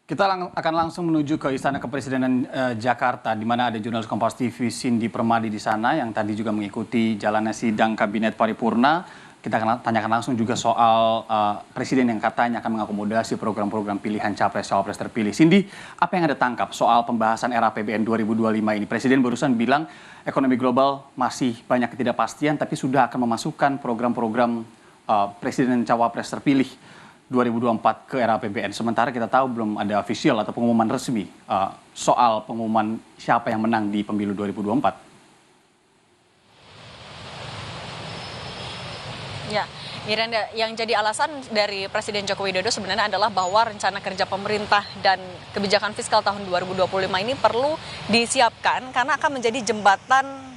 Kita akan langsung menuju ke Istana Kepresidenan Jakarta, di mana ada jurnalis Kompas TV Cindy Permadi di sana yang tadi juga mengikuti jalannya sidang Kabinet Paripurna. Kita akan tanyakan langsung juga soal Presiden yang katanya akan mengakomodasi program-program pilihan Capres-Cawapres terpilih. Cindy, apa yang Anda tangkap soal pembahasan RAPBN 2025 ini? Presiden barusan bilang ekonomi global masih banyak ketidakpastian, tapi sudah akan memasukkan program-program Presiden Cawapres terpilih 2024 ke era APBN. Sementara kita tahu belum ada official atau pengumuman resmi soal pengumuman siapa yang menang di pemilu 2024. Ya, Iranda, yang jadi alasan dari Presiden Joko Widodo sebenarnya adalah bahwa rencana kerja pemerintah dan kebijakan fiskal tahun 2025 ini perlu disiapkan karena akan menjadi jembatan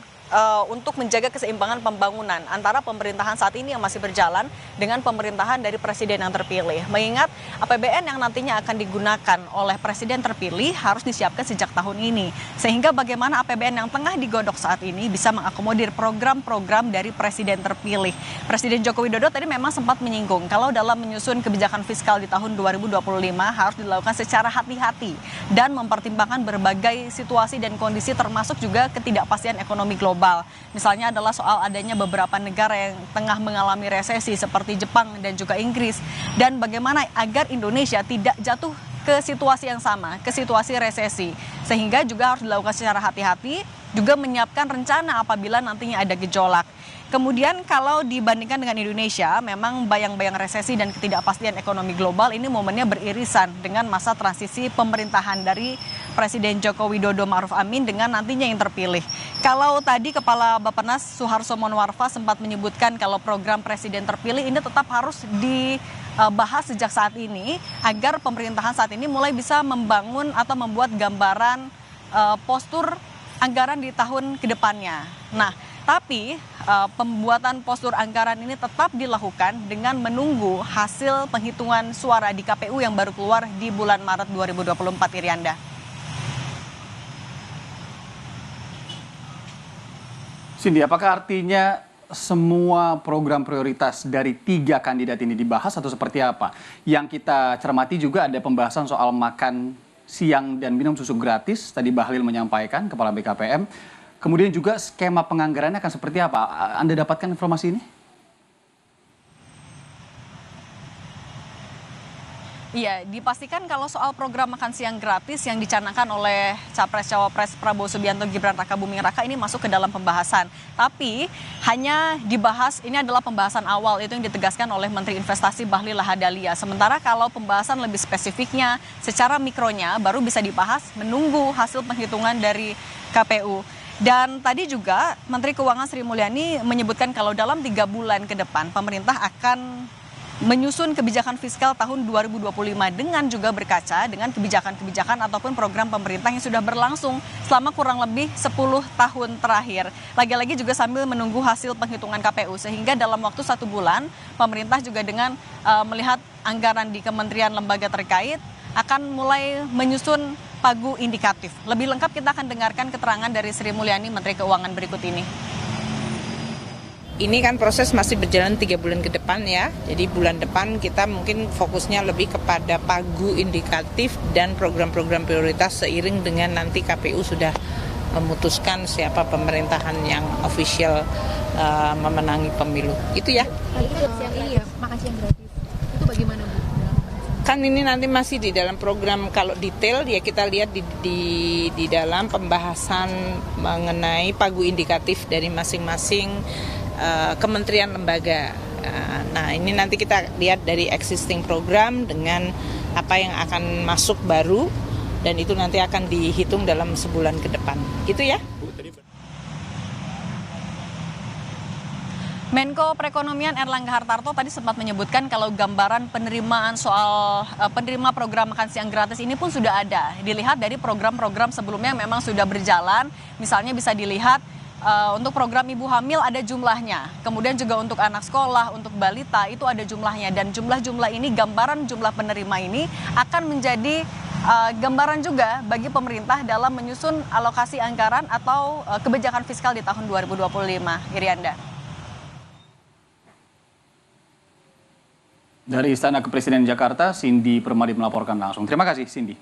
untuk menjaga keseimbangan pembangunan antara pemerintahan saat ini yang masih berjalan dengan pemerintahan dari presiden yang terpilih. Mengingat APBN yang nantinya akan digunakan oleh presiden terpilih harus disiapkan sejak tahun ini. Sehingga bagaimana APBN yang tengah digodok saat ini bisa mengakomodir program-program dari presiden terpilih. Presiden Joko Widodo tadi memang sempat menyinggung kalau dalam menyusun kebijakan fiskal di tahun 2025 harus dilakukan secara hati-hati dan mempertimbangkan berbagai situasi dan kondisi termasuk juga ketidakpastian ekonomi global. Misalnya adalah soal adanya beberapa negara yang tengah mengalami resesi seperti Jepang dan juga Inggris. Dan bagaimana agar Indonesia tidak jatuh ke situasi yang sama, ke situasi resesi. Sehingga juga harus dilakukan secara hati-hati, juga menyiapkan rencana apabila nantinya ada gejolak. Kemudian kalau dibandingkan dengan Indonesia, memang bayang-bayang resesi dan ketidakpastian ekonomi global ini momennya beririsan dengan masa transisi pemerintahan dari Presiden Joko Widodo Ma'ruf Amin dengan nantinya yang terpilih. Kalau tadi Kepala Bappenas Suharso Monoarfa sempat menyebutkan kalau program Presiden terpilih ini tetap harus dibahas sejak saat ini agar pemerintahan saat ini mulai bisa membangun atau membuat gambaran postur anggaran di tahun kedepannya. Nah, tapi pembuatan postur anggaran ini tetap dilakukan dengan menunggu hasil penghitungan suara di KPU yang baru keluar di bulan Maret 2024, Irianda. Cindy, apakah artinya semua program prioritas dari 3 kandidat ini dibahas atau seperti apa? Yang kita cermati juga ada pembahasan soal makan siang dan minum susu gratis, tadi Bahlil menyampaikan, Kepala BKPM. Kemudian juga skema penganggarannya akan seperti apa? Anda dapatkan informasi ini? Iya, dipastikan kalau soal program makan siang gratis yang dicanangkan oleh Capres-Cawapres Prabowo Subianto Gibran Rakabuming Raka ini masuk ke dalam pembahasan. Tapi hanya dibahas, ini adalah pembahasan awal, itu yang ditegaskan oleh Menteri Investasi Bahlil Lahadalia. Sementara kalau pembahasan lebih spesifiknya, secara mikronya baru bisa dibahas menunggu hasil penghitungan dari KPU. Dan tadi juga Menteri Keuangan Sri Mulyani menyebutkan kalau dalam 3 bulan ke depan pemerintah akan menyusun kebijakan fiskal tahun 2025 dengan juga berkaca dengan kebijakan-kebijakan ataupun program pemerintah yang sudah berlangsung selama kurang lebih 10 tahun terakhir. Lagi-lagi juga sambil menunggu hasil penghitungan KPU sehingga dalam waktu 1 bulan pemerintah juga dengan melihat anggaran di kementerian lembaga terkait akan mulai menyusun pagu indikatif. Lebih lengkap kita akan dengarkan keterangan dari Sri Mulyani, Menteri Keuangan berikut ini. Ini kan proses masih berjalan 3 bulan ke depan ya. Jadi bulan depan kita mungkin fokusnya lebih kepada pagu indikatif dan program-program prioritas seiring dengan nanti KPU sudah memutuskan siapa pemerintahan yang official memenangi pemilu. Itu ya. Iya, makan siang gratis. Itu bagaimana Bu? Kan ini nanti masih di dalam program, kalau detail ya kita lihat di dalam pembahasan mengenai pagu indikatif dari masing-masing kementerian lembaga. Nah ini nanti kita lihat dari existing program dengan apa yang akan masuk baru dan itu nanti akan dihitung dalam sebulan ke depan. Gitu ya. Menko Perekonomian Erlangga Hartarto tadi sempat menyebutkan kalau gambaran penerimaan soal penerima program makan siang gratis ini pun sudah ada. Dilihat dari program-program sebelumnya yang memang sudah berjalan, misalnya bisa dilihat untuk program ibu hamil ada jumlahnya, kemudian juga untuk anak sekolah, untuk balita itu ada jumlahnya, dan jumlah-jumlah ini, gambaran jumlah penerima ini akan menjadi gambaran juga bagi pemerintah dalam menyusun alokasi anggaran atau kebijakan fiskal di tahun 2025, Irianda. Dari Istana Kepresidenan Jakarta, Cindy Permadi melaporkan langsung. Terima kasih, Cindy.